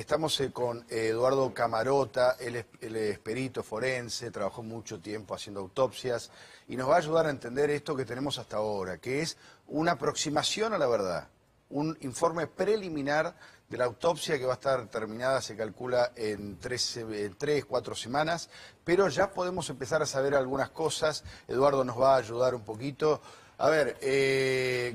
Estamos con Eduardo Camarota, él es perito forense, trabajó mucho tiempo haciendo autopsias y nos va a ayudar a entender esto que tenemos hasta ahora, que es una aproximación a la verdad, un informe preliminar de la autopsia que va a estar terminada, se calcula en 4 semanas, pero ya podemos empezar a saber algunas cosas. Eduardo nos va a ayudar un poquito. A ver,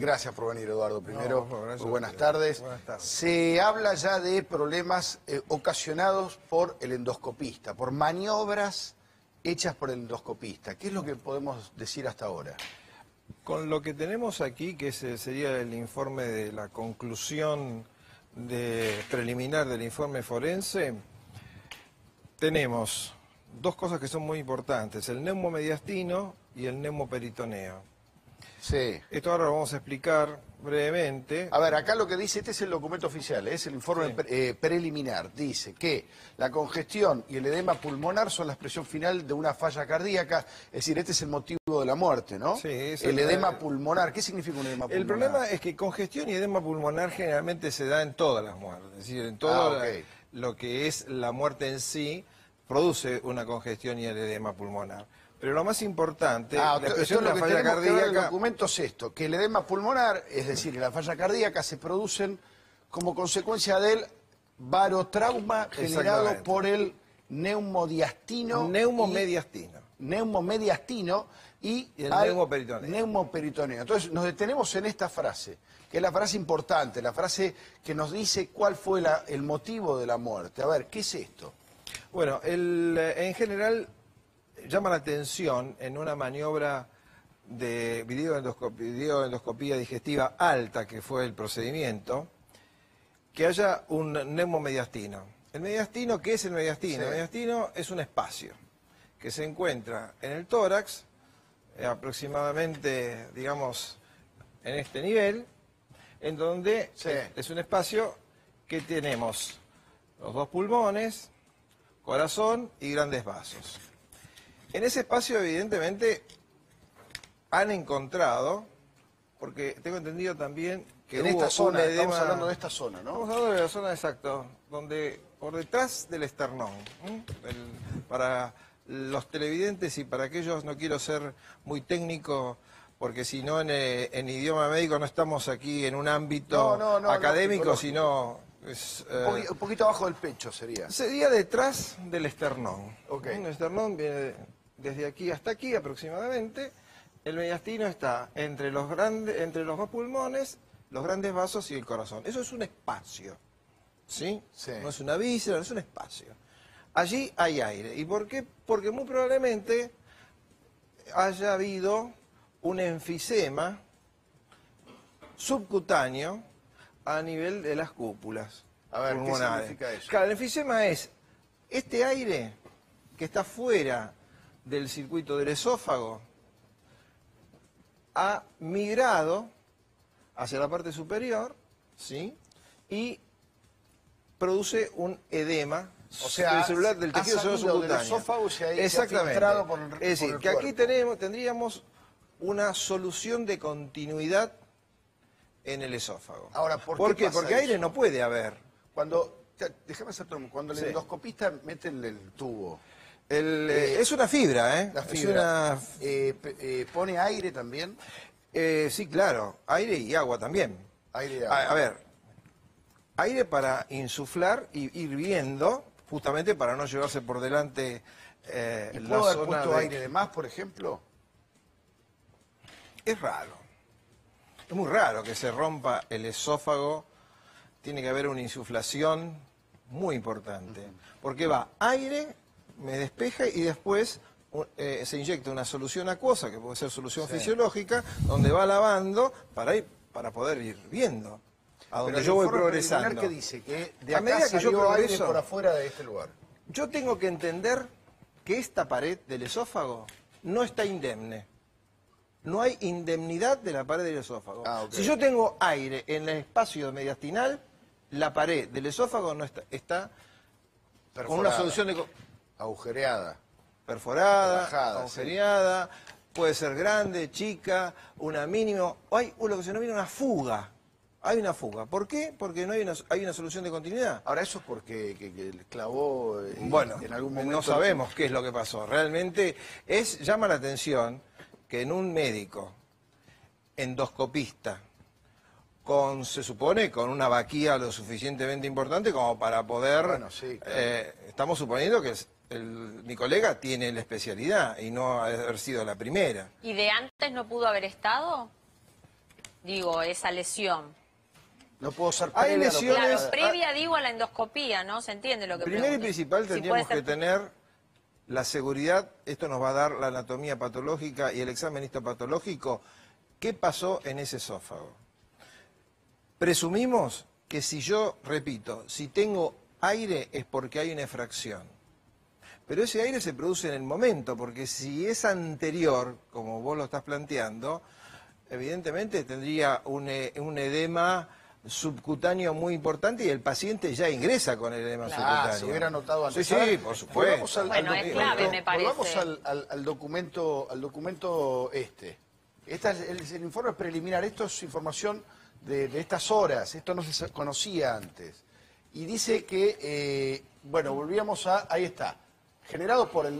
gracias por venir, Eduardo, primero. Muy buenas tardes. Buenas tardes. Se habla ya de problemas ocasionados por el endoscopista, por maniobras hechas por el endoscopista. ¿Qué es lo que podemos decir hasta ahora? Con lo que tenemos aquí, que sería el informe de la conclusión preliminar del informe forense, tenemos dos cosas que son muy importantes, el neumomediastino y el neumoperitoneo. Sí. Esto ahora lo vamos a explicar brevemente. A ver, acá lo que dice, este es el documento oficial, es el informe preliminar. Dice que la congestión y el edema pulmonar son la expresión final de una falla cardíaca. Es decir, este es el motivo de la muerte, ¿no? Sí, es el edema pulmonar. ¿Qué significa un edema pulmonar? El problema es que congestión y edema pulmonar generalmente se da en todas las muertes. Es decir, en todo lo que es la muerte en sí, produce una congestión y el edema pulmonar. Pero lo más importante, la expresión de la falla cardíaca... El documento es esto, que el edema pulmonar, es decir, la falla cardíaca, se producen como consecuencia del barotrauma generado por el neumomediastino. Neumomediastino y el neumoperitoneo. Neumoperitoneo. Entonces nos detenemos en esta frase, que es la frase importante, la frase que nos dice cuál fue el motivo de la muerte. A ver, ¿qué es esto? Bueno, en general... llama la atención en una maniobra de videoendoscopía digestiva alta, que fue el procedimiento, que haya un neumomediastino. ¿El mediastino qué es el mediastino? Sí. El mediastino es un espacio que se encuentra en el tórax, aproximadamente, digamos, en este nivel, en donde es un espacio que tenemos los dos pulmones, corazón y grandes vasos. En ese espacio, evidentemente, han encontrado, porque tengo entendido también que en esta zona, estamos hablando de esta zona, ¿no? Estamos hablando de la zona, exacto, donde por detrás del esternón, para los televidentes y para aquellos, no quiero ser muy técnico, porque si no en idioma médico no estamos aquí en un ámbito académico, lógico. Sino... un poquito abajo del pecho sería. Sería detrás del esternón. Okay. El esternón viene desde aquí hasta aquí aproximadamente. El mediastino está entre los dos pulmones, los grandes vasos y el corazón. Eso es un espacio, ¿sí? Sí. No es una víscera, es un espacio. Allí hay aire. ¿Y por qué? Porque muy probablemente haya habido un enfisema subcutáneo a nivel de las cúpulas pulmonares. ¿Qué significa eso? Claro, el enfisema es este aire que está fuera del circuito del esófago, ha migrado hacia la parte superior, ¿sí? Y produce un edema, o sea, del tejido subcutáneo. Del esófago exactamente. Por el, es decir, que aquí tendríamos una solución de continuidad en el esófago. Ahora, ¿por qué? Porque eso? aire no puede haber. Déjame hacer cuando el endoscopista mete el tubo. Es una fibra, ¿eh? La fibra. ¿Pone aire también? Sí, claro. Aire y agua también. Aire y agua. A ver, aire para insuflar y ir viendo, justamente para no llevarse por delante ¿Y puedo haber puesto aire de más, por ejemplo? Es raro. Es muy raro que se rompa el esófago. Tiene que haber una insuflación muy importante. Porque va aire, me despeja y después se inyecta una solución acuosa, que puede ser solución fisiológica, donde va lavando para poder ir viendo a donde yo voy progresando. ¿Qué dice? Que de acá a medida que yo progreso aire por afuera de este lugar. Yo tengo que entender que esta pared del esófago no está indemne. No hay indemnidad de la pared del esófago. Si yo tengo aire en el espacio mediastinal, la pared del esófago no está con una solución de... agujereada. Perforada, bajada, agujereada, puede ser grande, chica, una mínima. O hay lo que se denomina una fuga hay una fuga. ¿Por qué? Porque no hay una solución de continuidad. Ahora, eso es porque que clavó Bueno, en algún momento. no sabemos qué es lo que pasó. Realmente llama la atención que en un médico endoscopista, se supone, con una vaquía lo suficientemente importante como para poder... Bueno, sí, claro. Estamos suponiendo que mi colega tiene la especialidad y no ha de haber sido la primera. ¿Y de antes no pudo haber estado? Digo, esa lesión. No puedo ser Hay previa, lesiones- Claro, previa digo a la endoscopía, ¿no? ¿Se entiende lo que Primero y pregunto? principal Si tendríamos puede que ser- tener la seguridad, esto nos va a dar la anatomía patológica y el examen histopatológico, qué pasó en ese esófago. Presumimos que si yo, repito, si tengo aire es porque hay una efracción. Pero ese aire se produce en el momento, porque si es anterior, como vos lo estás planteando, evidentemente tendría un edema subcutáneo muy importante y el paciente ya ingresa con el edema subcutáneo. se hubiera notado antes. Sí, Ahora, sí, por supuesto. volvamos al Bueno, es clave, me parece. Volvamos al documento este. Este es el informe preliminar. Esto es información de estas horas. Esto no se conocía antes. Y dice que, bueno, volvíamos a... Ahí está. Generado por el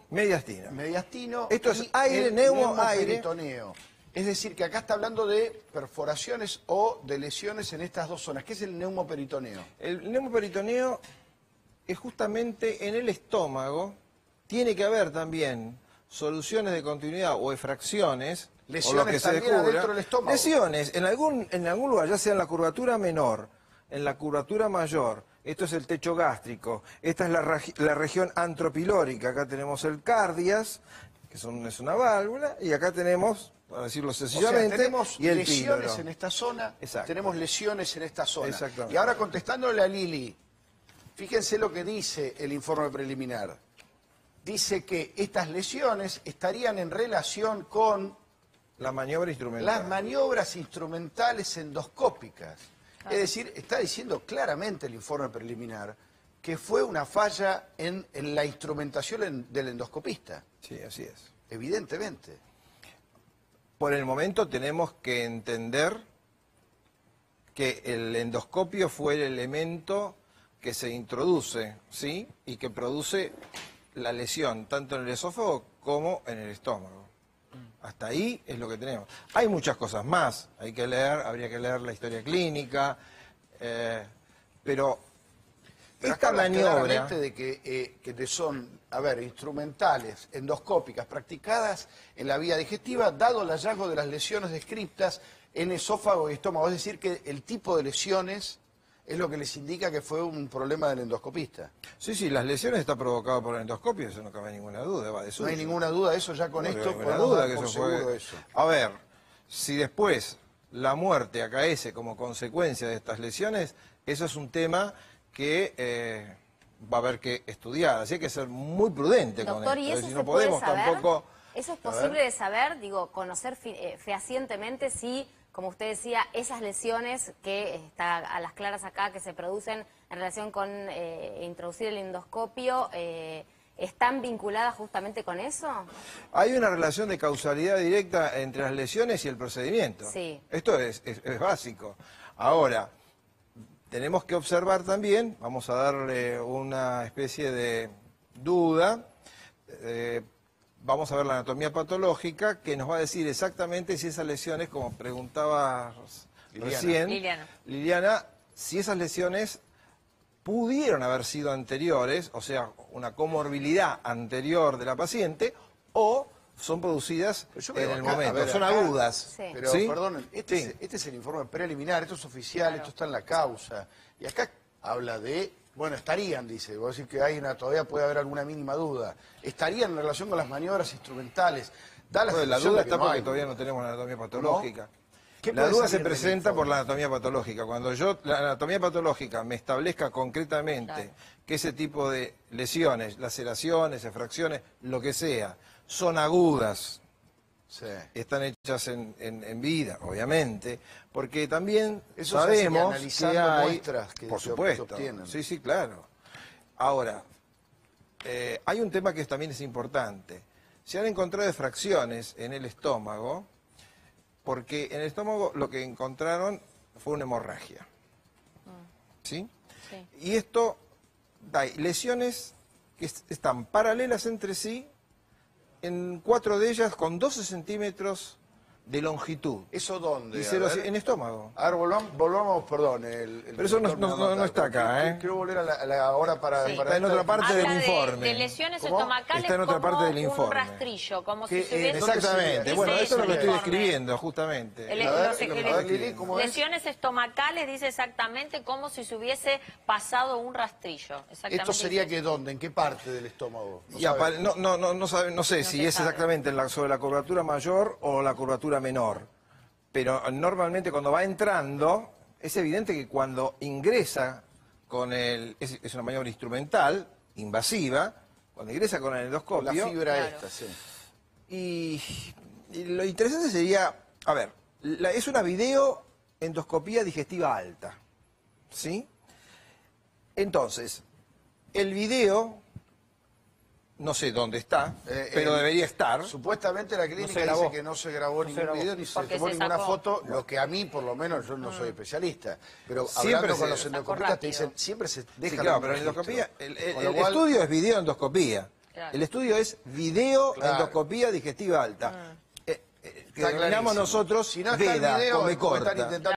mediastino. Esto es y aire, el aire. neumoperitoneo. Es decir, que acá está hablando de perforaciones o de lesiones en estas dos zonas. ¿Qué es el neumoperitoneo? El neumoperitoneo es justamente en el estómago. Tiene que haber también soluciones de continuidad o efracciones. Lesiones o lo que se también descubra. adentro del estómago. Lesiones en algún lugar, ya sea en la curvatura menor, en la curvatura mayor. Esto es el techo gástrico. Esta es la región antropilórica. Acá tenemos el cardias, que es una válvula, y acá tenemos, para decirlo O sea, sencillamente, tenemos y el lesiones píloro. en esta zona, Exacto. tenemos lesiones en esta zona. Exactamente. Y ahora contestándole a Lili, fíjense lo que dice el informe preliminar. Dice que estas lesiones estarían en relación con La maniobra instrumental. las maniobras instrumentales endoscópicas. Es decir, está diciendo claramente el informe preliminar que fue una falla en la instrumentación del endoscopista. Sí, así es. Evidentemente. Por el momento tenemos que entender que el endoscopio fue el elemento que se introduce, ¿sí? Y que produce la lesión, tanto en el esófago como en el estómago. Hasta ahí es lo que tenemos. Hay muchas cosas más, habría que leer la historia clínica, pero Pero esta acá habla maniobra... claramente de que son, instrumentales, endoscópicas, practicadas en la vía digestiva, dado el hallazgo de las lesiones descritas en esófago y estómago. Es decir, que el tipo de lesiones es lo que les indica que fue un problema del endoscopista. Sí, las lesiones están provocadas por el endoscopio, eso no cabe ninguna duda, va de No suyo. hay ninguna duda de eso, ya con No esto cabe ninguna podemos duda dar que por eso seguro fue... eso. A ver, si después la muerte acaece como consecuencia de estas lesiones, eso es un tema que va a haber que estudiar. Así hay que ser muy prudente con Doctor, esto. ¿y Es eso decir, se no puede podemos saber? tampoco... ¿Eso es posible de saber? Digo, conocer fehacientemente si, como usted decía, esas lesiones que está a las claras acá, que se producen en relación con introducir el endoscopio, ¿están vinculadas justamente con eso? Hay una relación de causalidad directa entre las lesiones y el procedimiento. Sí. Esto es básico. Ahora, tenemos que observar también, vamos a darle una especie de duda, vamos a ver la anatomía patológica que nos va a decir exactamente si esas lesiones, como preguntaba recién Liliana, si esas lesiones pudieron haber sido anteriores, o sea, una comorbilidad anterior de la paciente, o son producidas Pero yo en veo el acá, momento, a ver, son acá- agudas. Sí. Pero, ¿Sí? perdonen, Sí. este es el informe preliminar, esto es oficial, esto está en la causa. Y acá habla de, estarían, dice, vos decís que todavía puede haber alguna mínima duda. Estarían en relación con las maniobras instrumentales. Da la Bueno, la sensación duda de que está no porque hay. todavía no tenemos la anatomía patológica. ¿Qué La puede duda salir se del presenta por informe? la anatomía patológica. Cuando la anatomía patológica me establezca concretamente Claro. que ese tipo de lesiones, laceraciones, efracciones, lo que sea, son agudas, Sí. están hechas en vida, obviamente, porque también Eso se hace sabemos analizando que hay... muestras que por se supuesto, obtienen. sí, claro. Ahora, hay un tema que también es importante. Se han encontrado fracciones en el estómago, porque en el estómago lo que encontraron fue una hemorragia. ¿Sí? Sí. Y esto da lesiones que están paralelas entre sí, en 4 de ellas con 12 centímetros de longitud. ¿Eso dónde? Y A 0, ver. en estómago. A ver, volvamos, perdón. Pero eso no está acá, ¿eh? Quiero volver a la hora para... Sí. para Está en esta otra parte Habla del informe. de lesiones ¿Cómo? estomacales Está en otra como parte del un informe. rastrillo, como Que, si se hubiese... Exactamente. Dice Bueno, esto es lo que el estoy informe. describiendo, justamente. El- A ver, los- a ver, Lili, ¿cómo es? Lesiones estomacales dice exactamente como si se hubiese pasado un rastrillo. Exactamente ¿Esto sería dice que dónde? ¿En qué parte del estómago? Y no sé si se es sabe. exactamente sobre la curvatura mayor o la curvatura menor. Pero normalmente cuando va entrando, es evidente que cuando ingresa con es una maniobra instrumental, invasiva, cuando ingresa con el endoscopio... La fibra Claro. esta, sí. Y lo interesante sería, a ver, es una videoendoscopía digestiva alta, ¿sí? Entonces, el video, no sé dónde está, pero debería estar. Supuestamente la clínica se grabó. dice que no se grabó ningún grabó. video ni se Porque tomó se ninguna sacó. foto, lo que a mí, por lo menos, yo no soy especialista, pero Siempre hablando se con los sacó endoscopistas te rápido. dicen, siempre se Sí, deja claro, un pero el registro. endoscopía, Con el lo cual, estudio es videoendoscopía. Claro. El estudio es videoendoscopía Claro. digestiva alta. Que está denominamos clarísimo. nosotros Si no está el VEDA, video, come es como están corta. intentando